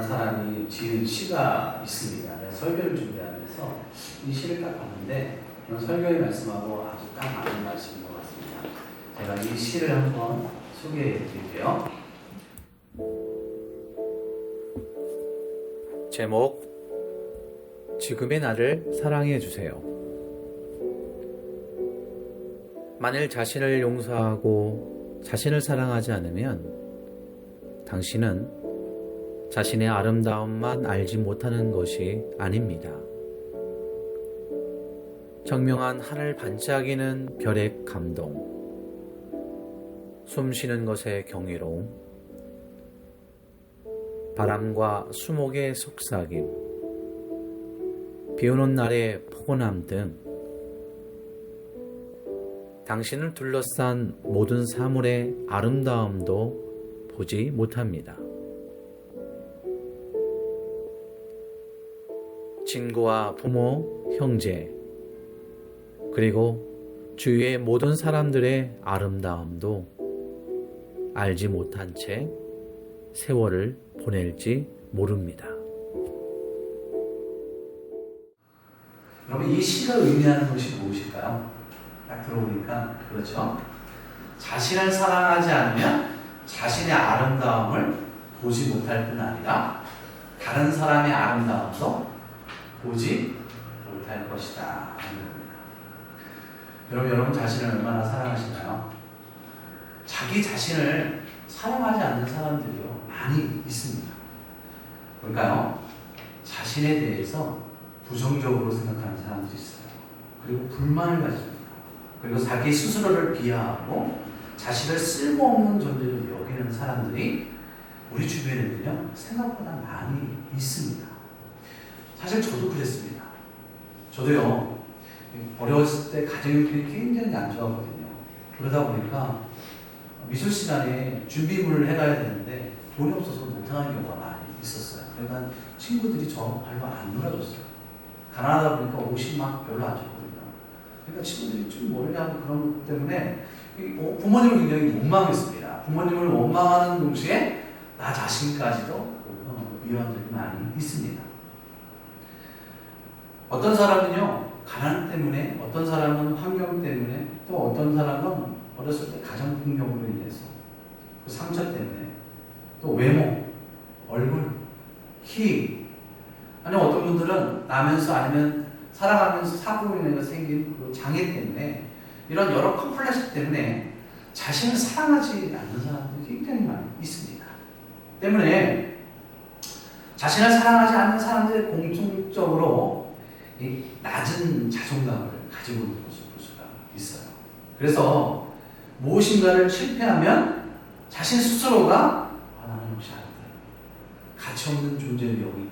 사람이 지은 시가 있습니다. 내가 설교를 준비하면서 이 시를 딱 봤는데 이건 설교의 말씀하고 아주 딱 맞는 말씀인 것 같습니다. 제가 이 시를 한번 소개해 드릴게요. 제목, 지금의 나를 사랑해 주세요. 만일 자신을 용서하고 자신을 사랑하지 않으면 당신은 자신의 아름다움만 알지 못하는 것이 아닙니다. 청명한 하늘 반짝이는 별의 감동, 숨 쉬는 것의 경이로움, 바람과 수목의 속삭임, 비오는 날의 포근함 등 당신을 둘러싼 모든 사물의 아름다움도 보지 못합니다. 친구와 부모, 형제, 그리고 주위의 모든 사람들의 아름다움도 알지 못한 채 세월을 보낼지 모릅니다. 여러분, 이 시가 의미하는 것이 무엇일까요? 딱 들어보니까 그렇죠. 자신을 사랑하지 않으면 자신의 아름다움을 보지 못할 뿐 아니라 다른 사람의 아름다움도 보지 못할 것이다. 여러분 자신을 얼마나 사랑하시나요? 자기 자신을 사랑하지 않는 사람들이요 많이 있습니다. 그러니까요, 자신에 대해서 부정적으로 생각하는 사람들이 있어요. 그리고 불만을 가집니다. 그리고 자기 스스로를 비하하고 자신을 쓸모없는 존재로 여기는 사람들이 우리 주변에는요 생각보다 많이 있습니다. 사실 저도 그랬습니다. 저도요 어려웠을 때 가정 형편이 굉장히 안 좋았거든요. 그러다 보니까 미술 시간에 준비물을 해가야 되는데 돈이 없어서 못하는 경우가 많이 있었어요. 그러니까 친구들이 저 발로 안 놀아줬어요. 가난하다 보니까 옷이 막 별로 안 좋거든요. 그러니까 친구들이 좀 멀리하고 그런 것 때문에 부모님을 굉장히 원망했습니다. 부모님을 원망하는 동시에 나 자신까지도 미워한 적이 많이 있습니다. 어떤 사람은요 가난 때문에, 어떤 사람은 환경 때문에, 또 어떤 사람은 어렸을 때 가정 폭력으로 인해서 그 상처 때문에, 또 외모, 얼굴, 키, 아니 어떤 분들은 나면서 아니면 살아가면서 사고로 인해서 생긴 그 장애 때문에, 이런 여러 컴플렉스 때문에 자신을 사랑하지 않는 사람들이 굉장히 많이 있습니다. 때문에 자신을 사랑하지 않는 사람들이 공통적으로 이 낮은 자존감을 가지고 있는 것을 볼 수가 있어요. 그래서 무엇인가를 실패하면 자신 스스로가 나는 역시 안 돼, 가치 없는 존재를 여기고,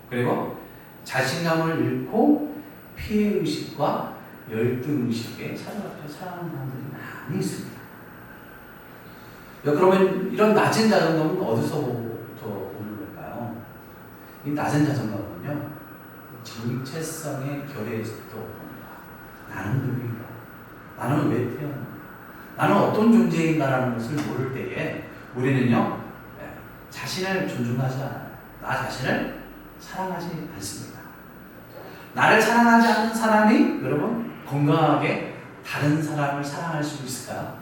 그리고 자신감을 잃고 피해의식과 열등의식에 사로잡혀 살아가는 사람들이 많이 있습니다. 그러면 이런 낮은 자존감은 어디서부터 오는 걸까요? 이 낮은 자존감은요 정체성의 결여에서부터 옵니다. 나는 누구인가? 나는 왜 태어났는가? 나는 어떤 존재인가라는 것을 모를 때에 우리는요 자신을 존중하지 않아요. 나 자신을 사랑하지 않습니다. 나를 사랑하지 않는 사람이 여러분 건강하게 다른 사람을 사랑할 수 있을까요?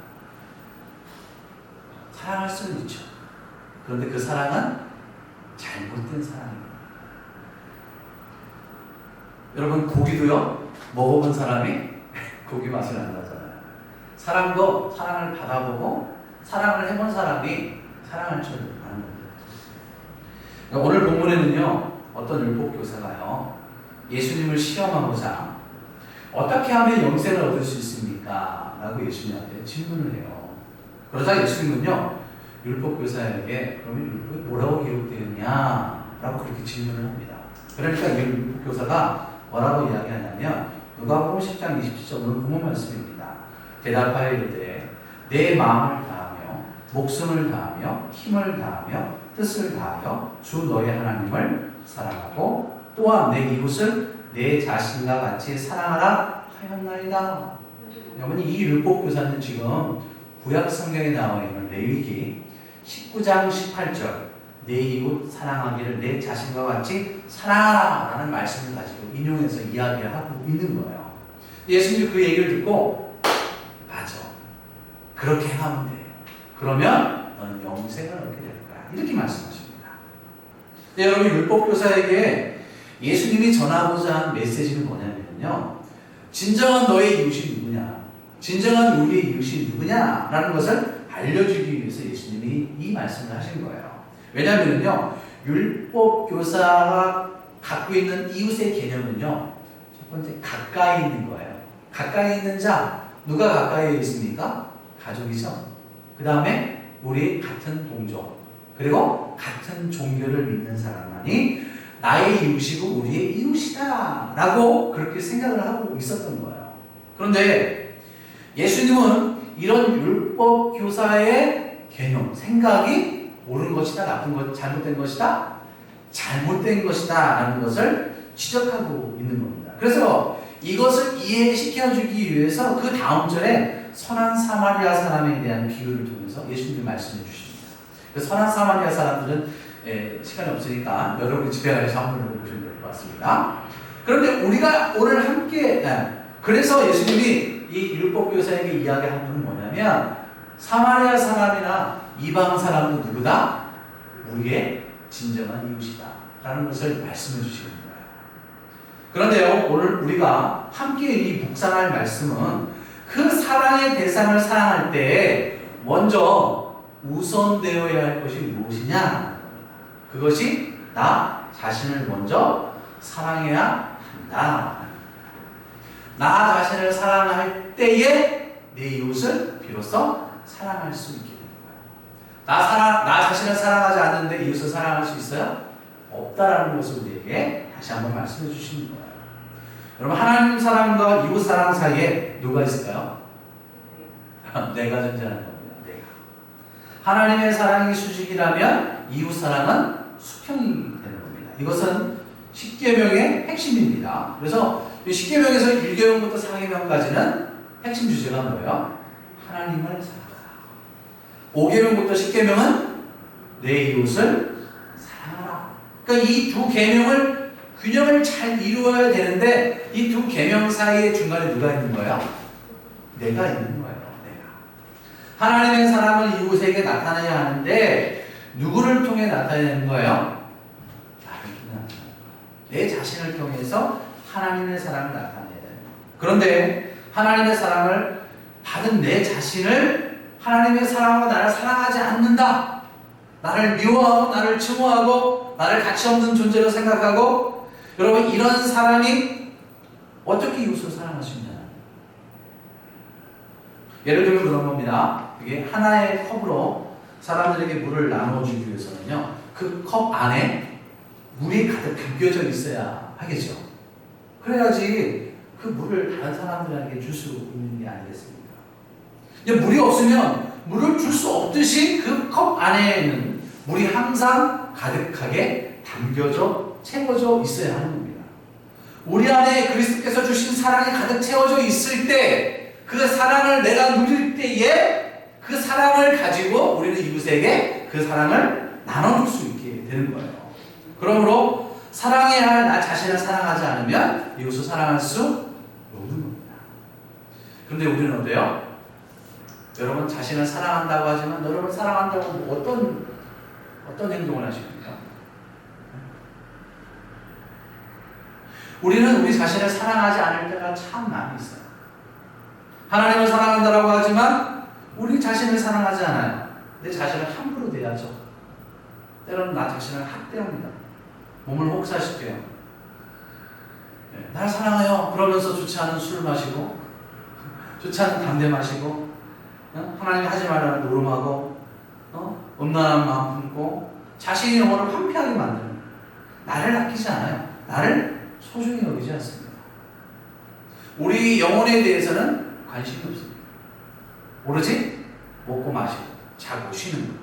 사랑할 수는 있죠. 그런데 그 사랑은 잘못된 사랑입니다. 여러분 고기도요 먹어본 사람이 고기 맛을 안다잖아요. 사랑도 사랑을 받아보고 사랑을 해본 사람이 사랑할 줄 아는 겁니다. 오늘 본문에는요 어떤 율법교사가요 예수님을 시험하고자 어떻게 하면 영생을 얻을 수 있습니까? 라고 예수님한테 질문을 해요. 그러자 예수님은요 율법교사에게 그러면 율법에 뭐라고 기록되었냐? 라고 그렇게 질문을 합니다. 그러니까 이 율법교사가 뭐라고 이야기하냐면 누가복음 10장 27절 오늘 본문 말씀입니다. 대답하여 이르되 내 마음을 다하며 목숨을 다하며 힘을 다하며 뜻을 다하여 주 너의 하나님을 사랑하고 또한 내 이웃을 내 자신과 같이 사랑하라 하였나이다. 여러분 이 율법교사는 지금 구약 성경에 나와 있는 레위기 19장 18절 내 이웃 사랑하기를 내 자신과 같이 사랑하라 라는 말씀을 가지고 인용해서 이야기를 하고 있는 거예요. 예수님이 그 얘기를 듣고 맞아, 그렇게 행하면 돼. 그러면 너는 영생을 얻게 될 거야. 이렇게 말씀하십니다. 여러분, 율법교사에게 예수님이 전하고자 한 메시지는 뭐냐면요, 진정한 너의 이웃이 누구냐, 진정한 우리의 이웃이 누구냐 라는 것을 알려주기 위해서 예수님이 이 말씀을 하신 거예요. 왜냐하면요, 율법교사가 갖고 있는 이웃의 개념은요, 첫 번째 가까이 있는 거예요. 가까이 있는 자, 누가 가까이에 있습니까? 가족이죠. 그 다음에 우리 같은 동족, 그리고 같은 종교를 믿는 사람만이 나의 이웃이고 우리의 이웃이다 라고 그렇게 생각을 하고 있었던 거예요. 그런데 예수님은 이런 율법 교사의 개념, 생각이 옳은 것이다, 나쁜 것, 잘못된 것이다, 잘못된 것이다 라는 것을 지적하고 있는 겁니다. 그래서 이것을 이해시켜주기 위해서 그 다음 절에 선한 사마리아 사람에 대한 비유를 통해서 예수님이 말씀해 주십니다. 그 선한 사마리아 사람들은 시간이 없으니까 여러분이 집에 가서 한번 읽어보시면 될 것 같습니다. 그런데 우리가 오늘 함께, 그래서 예수님이 이 율법교사에게 이야기한 분은 뭐냐면, 사마리아 사람이나 이방 사람도 누구다? 우리의 진정한 이웃이다 라는 것을 말씀해 주시는 거예요. 그런데요, 오늘 우리가 함께 이 묵상할 말씀은 그 사랑의 대상을 사랑할 때 먼저 우선되어야 할 것이 무엇이냐, 그것이 나 자신을 먼저 사랑해야 한다. 나 자신을 사랑할 때에 내 이웃을 비로소 사랑할 수 있게 되는 거예요. 나 자신을 사랑하지 않는데 이웃을 사랑할 수 있어요? 없다라는 것을 우리에게 다시 한번 말씀해 주시는 거예요. 여러분, 하나님 사랑과 이웃 사랑 사이에 누가 있을까요? 내가 존재하는 겁니다. 내가. 하나님의 사랑이 수직이라면 이웃 사랑은 수평이 되는 겁니다. 이것은 십계명의 핵심입니다. 그래서 십계명에서 1계명부터 4계명까지는 핵심 주제가 뭐예요? 하나님을 사랑하라. 5계명부터 10계명은 내 이웃을 사랑하라. 그러니까 이 두 계명을 균형을 잘 이루어야 되는데 이 두 계명 사이에 중간에 누가 있는 거예요? 내가 있는 거예요. 내가. 하나님의 사랑을 이웃에게 나타내야 하는데 누구를 통해 나타내는 거예요? 나를 통해 나타내는 거예요. 내 자신을 통해서 하나님의 사랑을 나타내야 돼요. 그런데 하나님의 사랑을 받은 내 자신을 하나님의 사랑으로 나를 사랑하지 않는다, 나를 미워하고 나를 증오하고 나를 가치없는 존재로 생각하고, 여러분, 이런 사람이 어떻게 이웃을 사랑할 수 있냐? 예를 들면 그런 겁니다. 이게 하나의 컵으로 사람들에게 물을 나눠주기 위해서는요, 그 컵 안에 물이 가득 담겨져 있어야 하겠죠. 그래야지 그 물을 다른 사람들에게 줄 수 있는 게 아니겠습니까? 근데 물이 없으면 물을 줄 수 없듯이 그 컵 안에는 물이 항상 가득하게 담겨져 채워져 있어야 하는 겁니다. 우리 안에 그리스도께서 주신 사랑이 가득 채워져 있을 때, 그 사랑을 내가 누릴 때에 그 사랑을 가지고 우리는 이웃에게 그 사랑을 나눠줄 수 있게 되는 거예요. 그러므로 사랑해야 할 나 자신을 사랑하지 않으면 이웃을 사랑할 수 없는 겁니다. 그런데 우리는 어때요? 여러분, 자신을 사랑한다고 하지만 여러분 사랑한다고 어떤 행동을 하십니까? 우리는 우리 자신을 사랑하지 않을 때가 참 많이 있어요. 하나님을 사랑한다고 하지만 우리 자신을 사랑하지 않아요. 내 자신을 함부로 대하죠. 때로는 나 자신을 학대합니다. 몸을 혹사시켜요. 날 사랑해요 그러면서 좋지 않은 술을 마시고, 좋지 않은 담배 마시고, 하나님이 하지 말라는 노름하고, 음란한 마음 품고, 자신의 영혼을 황폐하게 만드는, 나를 아끼지 않아요. 나를 소중히 여기지 않습니다. 우리 영혼에 대해서는 관심이 없습니다. 오로지 먹고 마시고 자고 쉬는 거,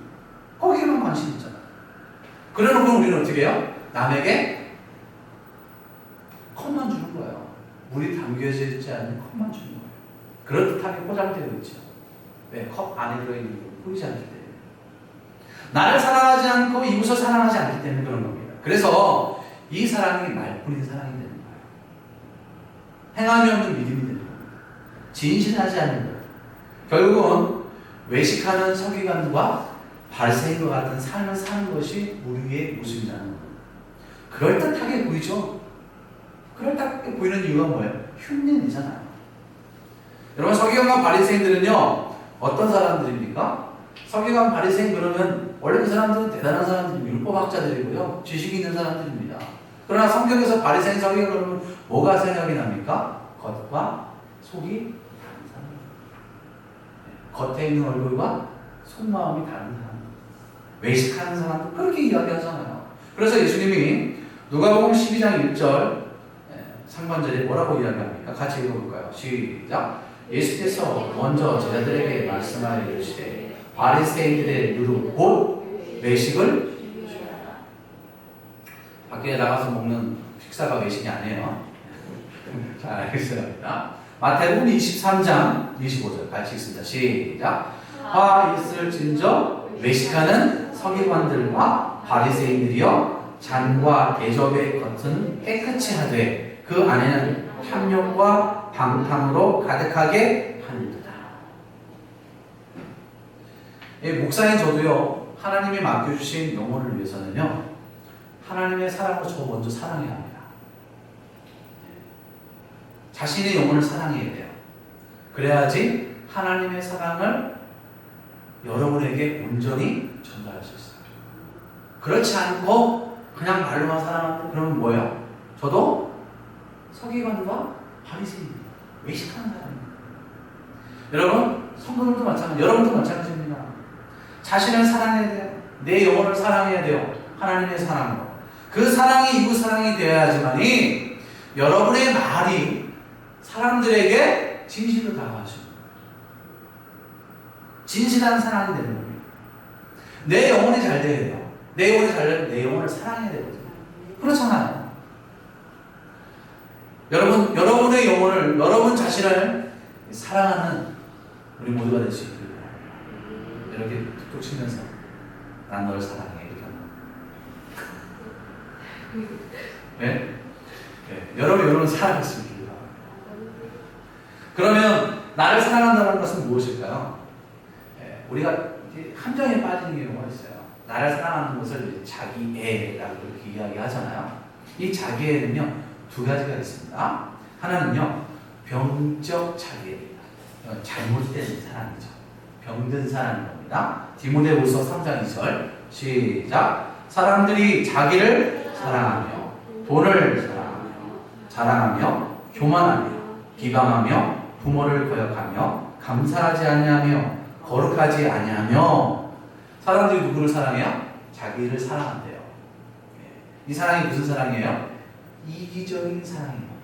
거기에만 관심이 있잖아요. 그래놓고 우리는 어떻게 해요? 남에게 컵만 주는 거예요. 물이 담겨져 있지 않은 컵만 주는 거예요. 그럴듯하게 포장되어 있죠. 왜? 컵 안에 들어있는 걸 보이지 않기 때문에. 나를 사랑하지 않고 이웃을 사랑하지 않기 때문에 그런 겁니다. 그래서 이 사랑이 말뿐인 사랑이 되는 거예요. 행함이 없는 믿음이 되는 겁니다. 진실하지 않는 거예요. 결국은 외식하는 서기관과 바리새인과 같은 삶을 사는 것이 우리의 모습이라는 거예요. 그럴듯하게 보이죠? 그럴듯하게 보이는 이유가 뭐예요? 흉내내잖아요. 여러분, 서기관과 바리새인들은요 어떤 사람들입니까? 서기관, 바리새인 그러면 원래 그 사람들은 대단한 사람들입니다. 율법학자들이고요, 지식이 있는 사람들입니다. 그러나 성경에서 바리새인, 서기관 그러면 뭐가 생각이 납니까? 겉과 속이 다른 사람. 겉에 있는 얼굴과 속마음이 다른 사람. 외식하는 사람도 그렇게 이야기하잖아요. 그래서 예수님이 누가복음 12장 1절 상반절에 뭐라고 이야기합니까? 같이 읽어볼까요? 시작. 예수께서 먼저 제자들에게 말씀하여 이르시되 바리새인들의 누룩 곧 외식을 밖에 나가서 먹는 식사가 외식이 아니에요. 잘 알겠습니다. 마태복음 23장 25절 같이 읽습니다. 시작. 화 있을진저 외식하는 서기관들과 바리새인들이여 잔과 대접의 겉은 깨끗이 하되 그 안에는 탐욕과 방탕으로 가득하게 하는도다. 목사인 저도요, 하나님이 맡겨주신 영혼을 위해서는요, 하나님의 사랑을 저 먼저 사랑해야 합니다. 자신의 영혼을 사랑해야 돼요. 그래야지 하나님의 사랑을 여러분에게 온전히 전달할 수 있어요. 그렇지 않고 그냥 말로만 사랑하는, 그러면 뭐예요? 저도 서기관과 바리새인, 외식하는 사람입니다. 여러분, 성도들도 마찬가지입니다. 여러분도 마찬가지입니다. 자신을 사랑해야 돼요. 내 영혼을 사랑해야 돼요. 하나님의 사랑으로. 그 사랑이 이웃 사랑이 되어야지만이 여러분의 말이 사람들에게 진실로 다가가십니다. 진실한 사랑이 되는 겁니다. 내 영혼이 잘 돼야 돼요. 내 영혼이 잘 되면 내 영혼을 사랑해야 되거든요. 그렇잖아요. 여러분의 영혼을, 여러분 자신을 사랑하는 우리 모두가 될 수 있도록 이렇게 툭툭 치면서 난 너를 사랑해 이렇게 합니다. 네? 네. 여러분 사랑했으면 좋겠습니다. 그러면 나를 사랑한다는 것은 무엇일까요? 네. 우리가 함정에 빠지는 경우가 있어요. 나를 사랑하는 것을 자기애라고 이렇게 이야기하잖아요. 이 자기애는요 두 가지가 있습니다. 하나는요 병적 자기애입니다. 잘못된 사랑이죠. 병든 사랑인 겁니다. 디모데후서 3장 2절 시작. 사람들이 자기를 사랑하며 돈을 자랑하며 교만하며 비방하며 부모를 거역하며 감사하지 아니하며 거룩하지 아니하며. 사람들이 누구를 사랑해요? 자기를 사랑한대요. 이 사랑이 무슨 사랑이에요? 이기적인 사랑인 겁니다.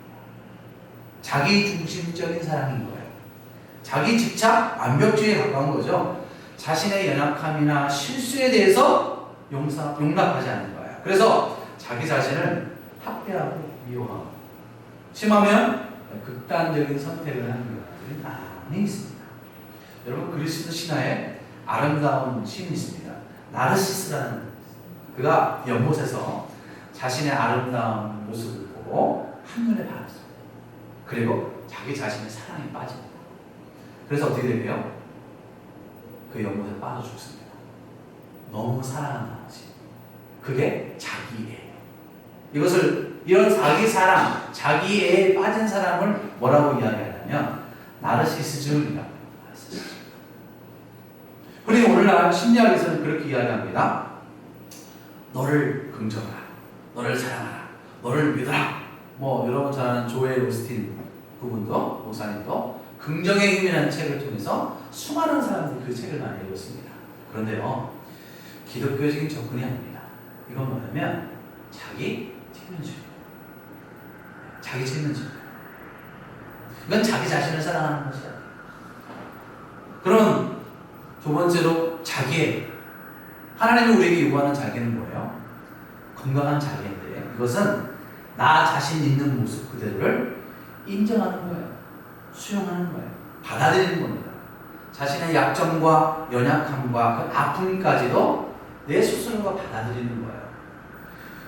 자기 중심적인 사랑인 거예요. 자기 집착, 완벽주의에 가까운 거죠. 자신의 연약함이나 실수에 대해서 용납하지 않는 거예요. 그래서 자기 자신을 학대하고 미워하고, 심하면 극단적인 선택을 하는 경우들이 많이 있습니다. 여러분, 그리스도 신화에 아름다운 시인이 있습니다. 나르시스라는, 그가 연못에서 자신의 아름다운 모습을 보고 한눈에 반했어요. 그리고 자기 자신의 사랑에 빠집니다. 그래서 어떻게 되게요? 그 연못에 빠져 죽습니다. 너무 사랑한다는 거지. 그게 자기애예요. 이런 자기 사랑, 자기애에 빠진 사람을 뭐라고 이야기하냐면 나르시시즘이라고. 그리고 오늘날 심리학에서는 그렇게 이야기합니다. 너를 긍정하라, 너를 사랑하라, 너를 믿어라. 여러분 잘 아는 조엘 오스틴 그분도, 목사님도 긍정의 힘이라는 책을 통해서 수많은 사람들이 그 책을 많이 읽었습니다. 그런데요, 기독교적인 접근이 아닙니다. 이건 뭐냐면 자기 책임주의예요. 자기 책임주의. 이건 자기 자신을 사랑하는 것이야. 그럼 두 번째로 자기애. 하나님이 우리에게 요구하는 자기는 뭐예요? 건강한 자기인데, 이것은 나 자신 있는 모습 그대로를 인정하는 거예요. 수용하는 거예요. 받아들이는 겁니다. 자신의 약점과 연약함과 그 아픔까지도 내 스스로가 받아들이는 거예요.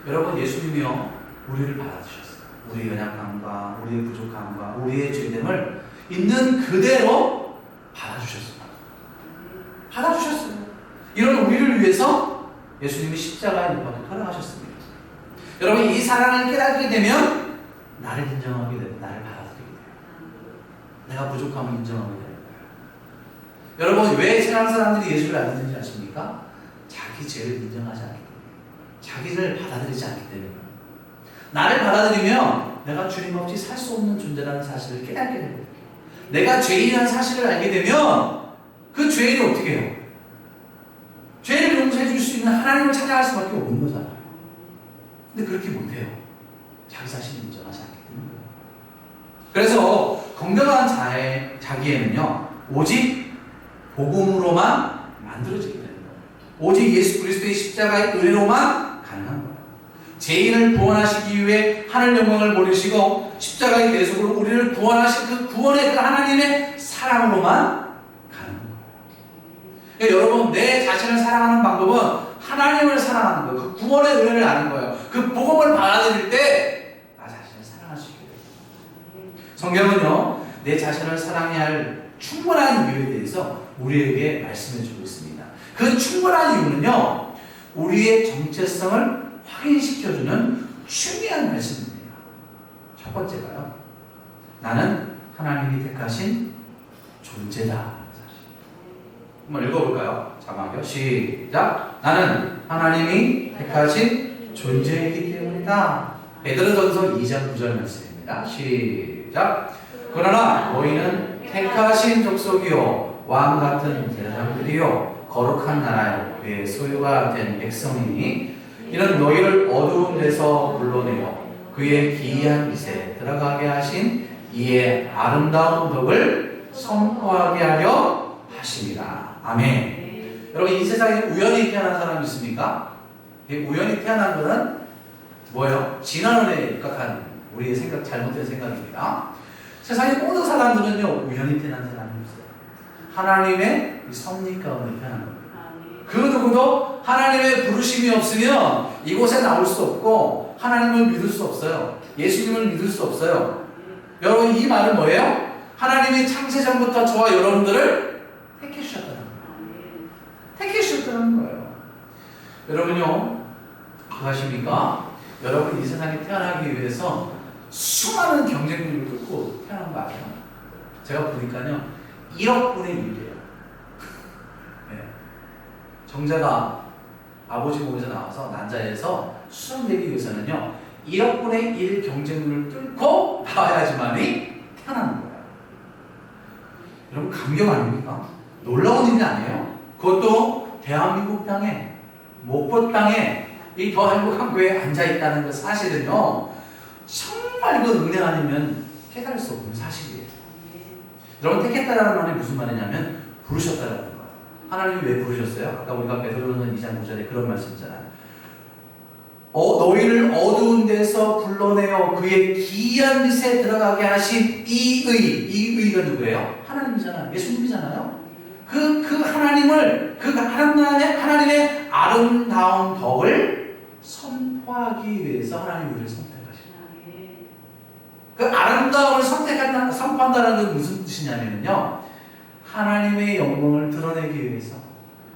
여러분, 예수님이요 우리를 받아주셨어요. 우리의 연약함과 우리의 부족함과 우리의 죄됨을 있는 그대로 받아주셨어요. 받아주셨어요. 이런 우리를 위해서 예수님이 십자가에 못 박혀 돌아가셨습니다. 여러분, 이 사랑을 깨닫게 되면 나를 인정하게 되고 나를 받아들이게 돼요. 내가 부족함을 인정하게 돼요. 여러분, 왜 세상 사람들이 예수를 안 믿는지 아십니까? 자기 죄를 인정하지 않기 때문에, 자기를 받아들이지 않기 때문에. 나를 받아들이면 내가 주님 없이 살 수 없는 존재라는 사실을 깨닫게 됩니다. 내가 죄인이라는 사실을 알게 되면 그 죄인이 어떻게 해요? 죄를 용서해 줄 수 있는 하나님을 찾아갈 수밖에 없는 거잖아요. 근데 그렇게 못해요. 자기 자신을 인정하지 않기 때문에. 그래서 건강한 자기에는요 오직 복음으로만 만들어지게 되는 거예요. 오직 예수 그리스도의 십자가의 은혜로만 가능한 거예요. 죄인을 구원하시기 위해 하늘 영광을 버리시고 십자가의 대속으로 우리를 구원하신 그 구원의 그 하나님의 사랑으로만 가는 거예요. 그러니까 여러분, 내 자신을 사랑하는 방법은 하나님을 사랑하는 거예요. 그 구원의 은혜를 아는 거예요. 그 복음을 받아들일 때 나 자신을 사랑할 수 있게 돼요. 성경은요 내 자신을 사랑해야 할 충분한 이유에 대해서 우리에게 말씀해 주고 있습니다. 그 충분한 이유는요 우리의 정체성을 확인시켜주는 중요한 말씀입니다. 첫 번째가요, 나는 하나님이 택하신 존재다. 한번 읽어볼까요? 자막이요. 시작. 나는 하나님이 택하신 존재이기 때문이다. 베드로전서 2장 9절 말씀입니다. 시작. 그러나 너희는 택하신 족속이요 왕 같은 제사장들이요 거룩한 나라요 그의 소유가 된 백성이니 이는 너희를 어두운 데서 불러내어 그의 기이한 빛에 들어가게 하신 이의 아름다운 덕을 선포하게 하려 하심이라. 아멘. 여러분, 이 세상에 우연히 태어난 사람이 있습니까? 우연히 태어난 것은 뭐예요? 진화론에 입각한 우리의 잘못된 생각입니다. 세상의 모든 사람들은요 우연히 태어난 사람이 없어요. 하나님의 섭리 가운데 태어난 겁니다. 그 누구도 하나님의 부르심이 없으면 이곳에 나올 수 없고 하나님을 믿을 수 없어요. 예수님을 믿을 수 없어요. 여러분, 이 말은 뭐예요? 하나님이 창세전부터 저와 여러분들을 택해 주셨다는 거예요. 택해 주셨다는 거예요. 여러분요, 아십니까? 여러분 이 세상에 태어나기 위해서 수많은 경쟁률을 뚫고 태어난 거 아세요? 제가 보니까요 1억 분의 1이에요. 네. 정자가 아버지 몸에서 나와서 난자에서 수정되기 위해서는요 1억 분의 1 경쟁률을 뚫고 나와야지만이 태어나는 거예요. 여러분, 감격 아닙니까? 놀라운 일이 아니에요? 그것도 대한민국 땅에, 목포 땅에 이 더 행복한 교회에 앉아있다는 그 사실은요 정말 그 은혜 아니면 깨달을 수 없는 사실이에요. 여러분, 택했다라는 말이 무슨 말이냐면 부르셨다라는 거예요. 하나님이 왜 부르셨어요? 아까 우리가 베드로전서 2장 9절에 그런 말씀이잖아요. 너희를 어두운 데서 불러내어 그의 기이한 빛에 들어가게 하신 이의가 누구예요? 하나님이잖아요. 예수님이잖아요. 그 하나님을, 하나님의 아름다운 덕을 선포하기 위해서 하나님이 우리를 선택하십니다. 그 아름다움을 선포한다는 게 무슨 뜻이냐면요, 하나님의 영광을 드러내기 위해서,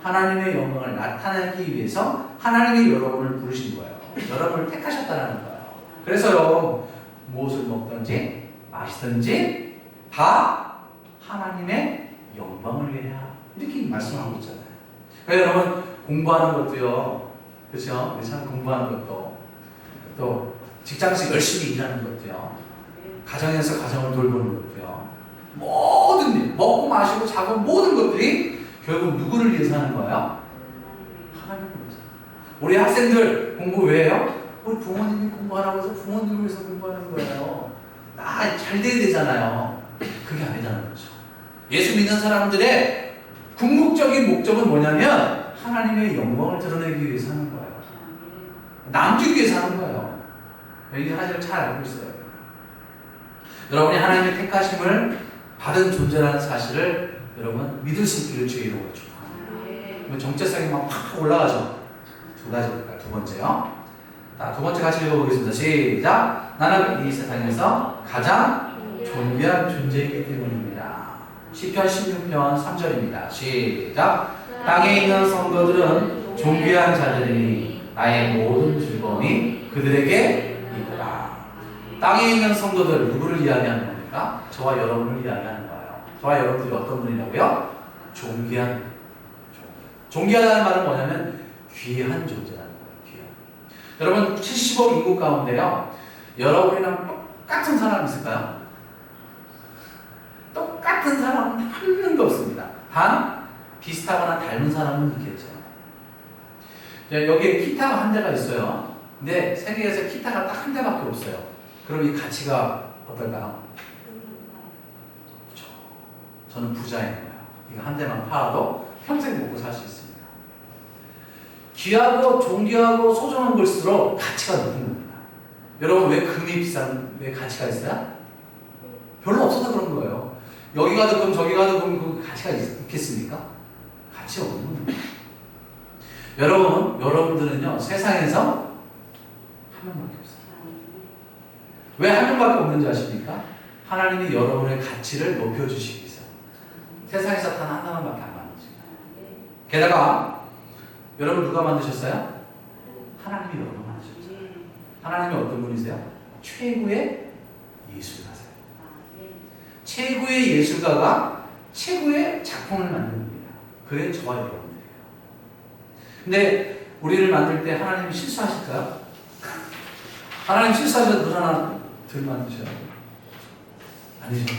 하나님의 영광을 나타내기 위해서 하나님이 여러분을 부르신 거예요. 여러분을 택하셨다는 거예요. 그래서요, 무엇을 먹든지 마시든지 다 하나님의 영광을 위하여 이렇게 말씀하고 있잖아요. 그러니까 여러분, 공부하는 것도요, 그렇죠? 우리 참 공부하는 것도, 또 직장에서 열심히 일하는 것도요, 가정에서 가정을 돌보는 것도요, 모든 일, 먹고 마시고 자고 모든 것들이 결국 누구를 위해서 하는 거예요? 하나님을 위해서. 우리 학생들 공부 왜 해요? 우리 부모님이 공부하라고 해서 부모님을 위해서 공부하는 거예요. 나 잘 돼야 되잖아요. 그게 아니잖아요. 그렇죠? 예수 믿는 사람들의 궁극적인 목적은 뭐냐면 하나님의 영광을 드러내기 위해서 하는 거예요. 남기기 위해서 하는 거예요. 이 사실을 잘 알고 있어요. 여러분이 하나님의 택하심을 받은 존재라는 사실을 여러분 믿을 수 있기를 주의 이름으로 축복합니다. 정체성이 막 팍 올라가죠. 두 가지 볼까요? 두 번째요. 자, 두 번째 같이 읽어보겠습니다. 시작. 나는 이 세상에서 가장 존귀한 존재이기 때문입니다. 시편 16편 3절입니다. 시작. 땅에 있는 성도들은 존귀한 자들이니 나의 모든 즐거움이 그들에게 있다. 땅에 있는 성도들 누구를 이야기하는 겁니까? 저와 여러분을 이야기하는 거예요. 저와 여러분들이 어떤 분이라고요? 존귀한. 존귀하다는 말은 뭐냐면 귀한 존재라는 거예요. 귀한. 여러분 70억 인구 가운데요. 여러분이랑 똑같은 사람 있을까요? 똑같은 사람은 한 명도 없습니다. 단 비슷하거나 닮은 사람은 있겠죠. 여기에 기타가 한 대가 있어요. 근데 세계에서 기타가 딱 한 대밖에 없어요. 그럼 이 가치가 어떨까요? 그렇죠. 저는 부자인 거예요. 이거 한 대만 팔아도 평생 먹고 살 수 있습니다. 귀하고 존귀하고 소중한 걸수록 가치가 높은 겁니다. 여러분 왜 금이 비싼, 왜 가치가 있어요? 별로 없어서 그런 거예요. 여기 가도 금 저기 가도 금 그 가치가 있겠습니까? 가치 없는 겁니다. 여러분들은요 세상에서 한 명밖에 없어요. 왜 한 명밖에 없는지 아십니까? 하나님이 여러분의 가치를 높여주시기 위해서. 세상에서 단 한 사람밖에 안 만드십니다. 게다가 여러분 누가 만드셨어요? 하나님이 여러분 만드셨죠. 하나님이 어떤 분이세요? 최고의 예술가세요. 최고의 예술가가 최고의 작품을 만드는 겁니다. 그게 저와 여러분들이에요. 근데 우리를 만들 때 하나님이 실수하실까요? 하나님 실수하셔서 눈 하나 덜 만드셔요? 아니죠.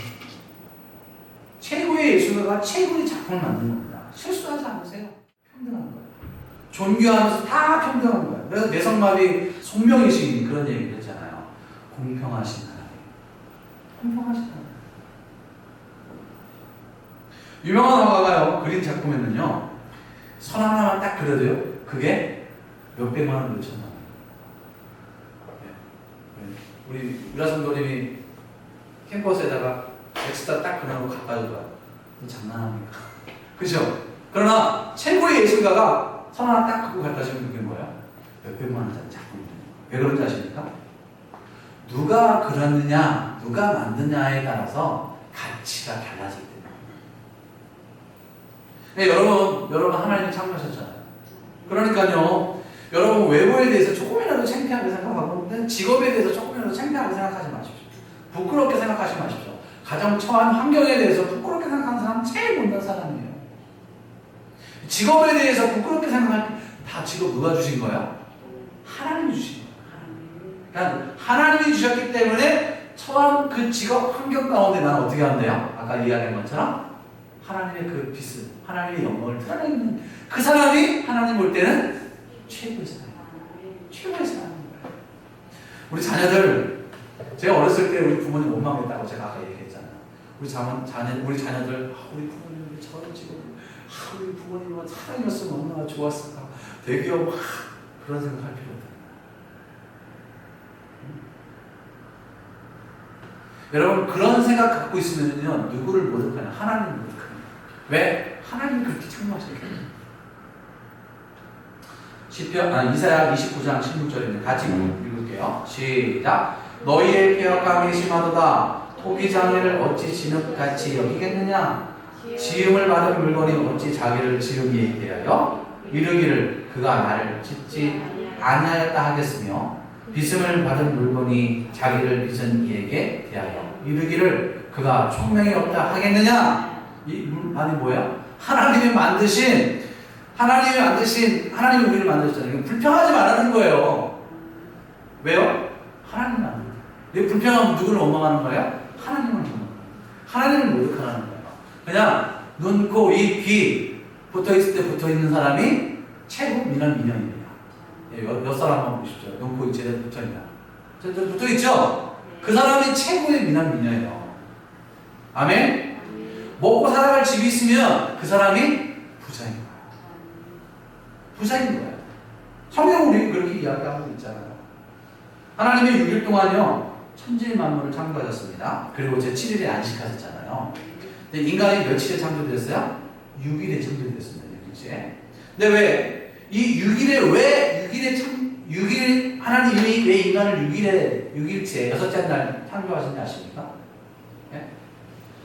최고의 예술가가 최고의 작품을 만드는 겁니다. 실수하지 않으세요. 평등한 거예요. 존귀하면서 다 평등한 거예요. 그래서 내성마비 송명이신 그런 얘기를 했잖아요. 공평하신 하나님. 공평하신 하나님. 유명한 화가가요 그린 작품에는요 선 하나만 딱 그려도요 그게 몇백만 원, 몇천만 원. 우리 유라성도님이 캠퍼스에다가 엑스트라 딱 그려놓고 갖다 줘봐요. 장난합니까? 그죠? 그러나 최고의 예술가가 선 하나 딱 갖고 갖다 주면 그게 뭐예요? 몇백만 원짜리 작품이에요. 왜 그런지 아십니까? 누가 그렸느냐 누가 만드냐에 따라서 가치가 달라지기 때문에. 네, 여러분 하나님을 창조하셨잖아요. 그러니까요, 여러분 외모에 대해서 조금이라도 창피하게 생각하고, 직업에 대해서 조금이라도 창피하게 생각하지 마십시오. 부끄럽게 생각하지 마십시오. 가장 처한 환경에 대해서 부끄럽게 생각하는 사람은 제일 못난 사람이에요. 직업에 대해서 부끄럽게 생각할 때 다 직업 누가 주신 거야? 하나님이 주신 거예요. 그러니까 하나님이 주셨기 때문에 처한 그 직업 환경 가운데 나는 어떻게 한대요? 아까 이야기한 것처럼 하나님의 그 빛을, 하나님의 영광을 드러내는 그 사람이 하나님 볼 때는 최고의 사람이에요. 최고의 사람인 거예요. 우리 자녀들, 제가 어렸을 때 우리 부모님 원망했다고 제가 아까 얘기했잖아요. 우리 자녀들, 우리 부모님이 저런 직업을, 우리 부모님은 사랑이었으면 얼마나 좋았을까. 대기업, 그런 생각할 필요 없다. 여러분, 그런 생각 갖고 있으면요, 누구를 모독하냐? 하나님을 모독합니다. 왜? 하나님이 그렇게 창조하셨기 때문에. 이사야 29장 16절입니다. 같이 읽을게요. 시작. 너희의 폐역함이 심하도다. 토기장애를 어찌 진흙같이 여기겠느냐? 지음을 받은 물건이 어찌 자기를 지음이에 대하여 이르기를 그가 나를 짓지 아니하였다 하겠으며, 빚음을 받은 물건이 자기를 빚은 이에게 대하여 이르기를 그가 총명이 없다 하겠느냐? 이 말이 뭐야? 하나님이 하나님이 우리를 만드셨잖아요. 불평하지 말라는 거예요. 왜요? 하나님이 만들었어요. 내 불평하면 누구를 원망하는 거예요? 하나님을 원망하는 거예요. 하나님을 모독하라는 거예요. 그냥 눈, 코, 입, 귀 붙어있을 때 붙어있는 사람이 최고 미남미녀입니다. 옆 사람 한번 보십시오. 눈, 코, 입 제대로 붙어있나? 제대로 붙어있죠? 그 사람이 최고의 미남미녀예요. 아멘? 먹고 살아갈 집이 있으면 그 사람이 부자인 거예요. 부자인 거예요. 성경은 우리 그렇게 이야기하고 있잖아요. 하나님이 6일 동안요 천지 만물을 창조하셨습니다. 그리고 제7일에 안식하셨잖아요. 근데 인간이 며칠에 창조됐어요? 6일에 창조됐습니다. 6일째. 근데 왜 이 6일에 왜 6일 하나님이 왜 인간을 6일째 여섯째 날 창조하신지 아십니까? 예?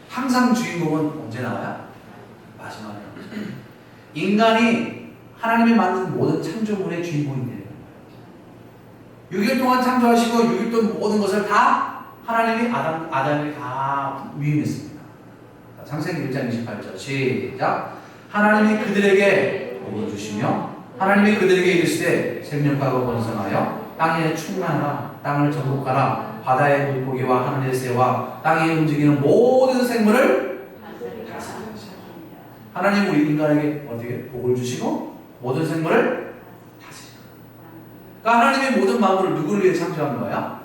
항상 주인공은 언제 나와요? 마지막에 나오죠. 인간이 하나님이 만든 모든 창조물의 주인공이 되는 거예요. 6일 동안 창조하시고 6일 동안 모든 것을 다 하나님이 아담에게 다 위임했습니다. 자, 창세기 1장 28절 시작. 하나님이 그들에게 복을 주시며 하나님이 그들에게 이르시되 생육하고 번성하여 땅에 충만하라 땅을 정복하라 바다의 물고기와 하늘의 새와 땅에 움직이는 모든 생물을 다스리시라. 하나님 우리 인간에게 어떻게 복을 주시고 모든 생물을 다스리시라. 그러니까 하나님의 모든 만물을 누구를 위해 창조한 거야?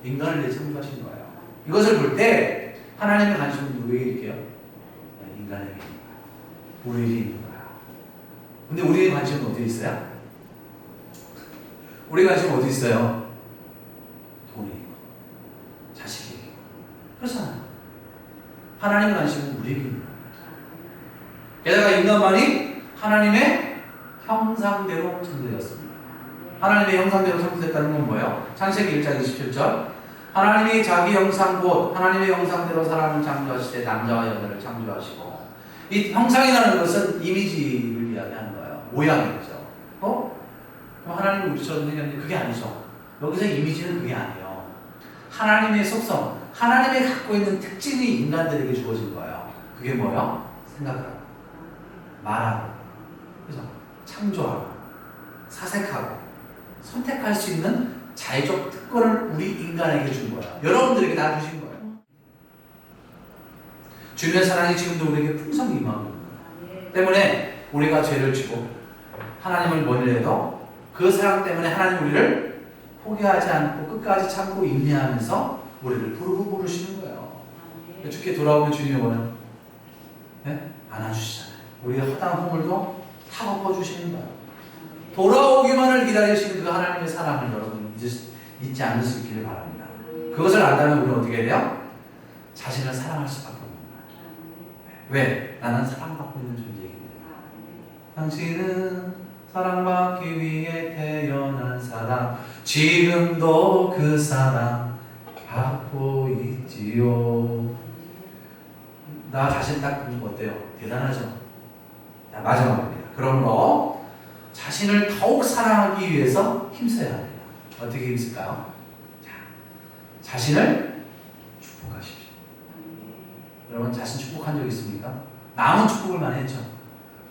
인간을 위해 창조하신 거예요. 이것을 볼 때 하나님의 관심은 누구에게 있게요? 인간에게 있는 거야. 우리에게 있는 거야. 근데 우리의 관심은 어디 있어요? 우리의 관심은 어디 있어요? 돈에 있고, 자식에게 있고. 그렇잖아요. 하나님의 관심은 우리에게 있는 거예요. 게다가 인간만이 하나님의 형상대로 창조되었습니다. 하나님의 형상대로 창조됐다는 건 뭐예요? 창세기 1장 27절 하나님이 자기 형상 곧 하나님의 형상대로 사람을 창조하실 때 남자와 여자를 창조하시고 이 형상이라는 것은 이미지를 이야기하는 거예요. 모양이죠. 그럼 하나님이 우리처럼 생겼는데 그게 아니죠. 여기서 이미지는 그게 아니에요. 하나님의 속성, 하나님이 갖고 있는 특징이 인간들에게 주어진 거예요. 그게 뭐예요? 생각하고, 말하고, 그죠? 창조하고, 사색하고, 선택할 수 있는 자의적 특권을 우리 인간에게 준 거예요. 여러분들에게 다 주신 거예요. 주님의 사랑이 지금도 우리에게 풍성히 임하고 있는 거예요. 때문에 우리가 죄를 지고 하나님을 멀리해도 그 사랑 때문에 하나님 우리를 포기하지 않고 끝까지 참고 인내하면서 우리를 부르시는 거예요. 주께 돌아오면 주님의 원은 안아주시잖아요. 우리의 허다한 허물도 다 덮어주시는 거예요. 돌아오기만을 기다리시는 그 하나님의 사랑을 여러분 잊지 않을 수 있기를 바랍니다. 그것을 안다면 우리는 어떻게 해요? 자신을 사랑할 수밖에 없는 거예요. 왜? 나는 사랑받고 있는 존재이기 때문에. 당신은 사랑받기 위해 태어난 사람 지금도 그 사랑 받고 있지요. 나 자신 딱 보면 어때요? 대단하죠? 마지막입니다. 그러므로 자신을 더욱 사랑하기 위해서 힘써야 합니다. 어떻게 힘쓸까요? 자신을 축복하십시오. 여러분 자신 축복한 적 있습니까? 남은 축복을 많이 했죠.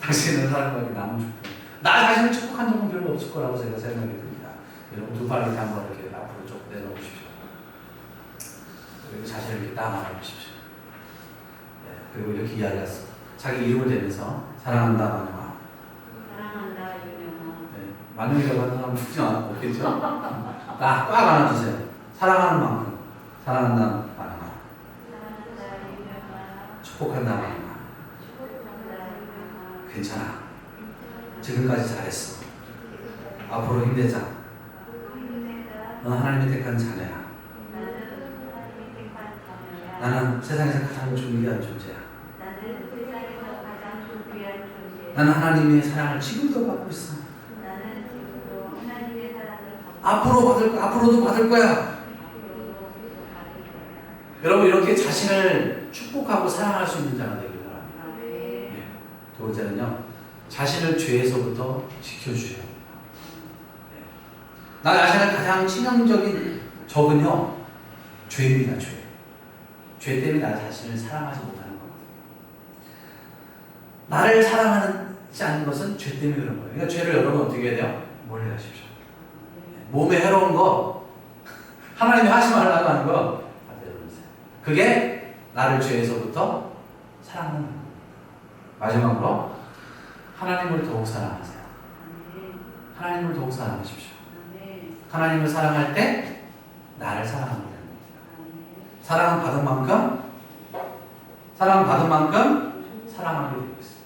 당신은 사랑받기 남은 축복. 나 자신을 축복한 적은 별로 없을 거라고 제가 생각이 듭니다. 여러분 두 발 이렇게 한번 이렇게 앞으로 쭉 내려오십시오. 그리고 자신을 이렇게 딱 안아보십시오. 그리고 이렇게 이야기했어. 자기 이름을 대면서 사랑한다 마누아. 사랑한다 유명아. 마누이라고 하는 사람은 죽지 없겠죠? 딱 안아주세요. 사랑하는 만큼 사랑한다 마누아. 사랑한다 유명아. 축복한다 마누아. 축복한다 유명아. 괜찮아. 지금까지 잘했어. 앞으로 힘내자. 넌 하나님이 택한 자녀야. 나는 세상에서 가장 존귀한 존재야. 나는 하나님의 사랑을 지금도 받고 있어. 앞으로도 받을 거야. 여러분 이렇게 자신을 축복하고 사랑할 수 있는 자가 되길 바랍니다. 두 번째는요, 자신을 죄에서부터 지켜주셔야 합니다. 나 자신의 가장 치명적인 적은요, 죄입니다. 죄 때문에 나 자신을 사랑하지 못하는 거거든요. 나를 사랑하지 않는 것은 죄 때문에 그런 거예요. 그러니까 죄를 여러분 어떻게 해야 돼요? 멀리 하십시오. 몸에 해로운 거, 하나님이 하지 말라고 하는 거 다 내려놓으세요. 그게 나를 죄에서부터 사랑하는 겁니다. 마지막으로 하나님을 더욱 사랑하세요. 하나님을 더욱 사랑하십시오. 하나님을 사랑할 때 나를 사랑하게 됩니다. 사랑은 받은 만큼 사랑하게 되고 있습니다.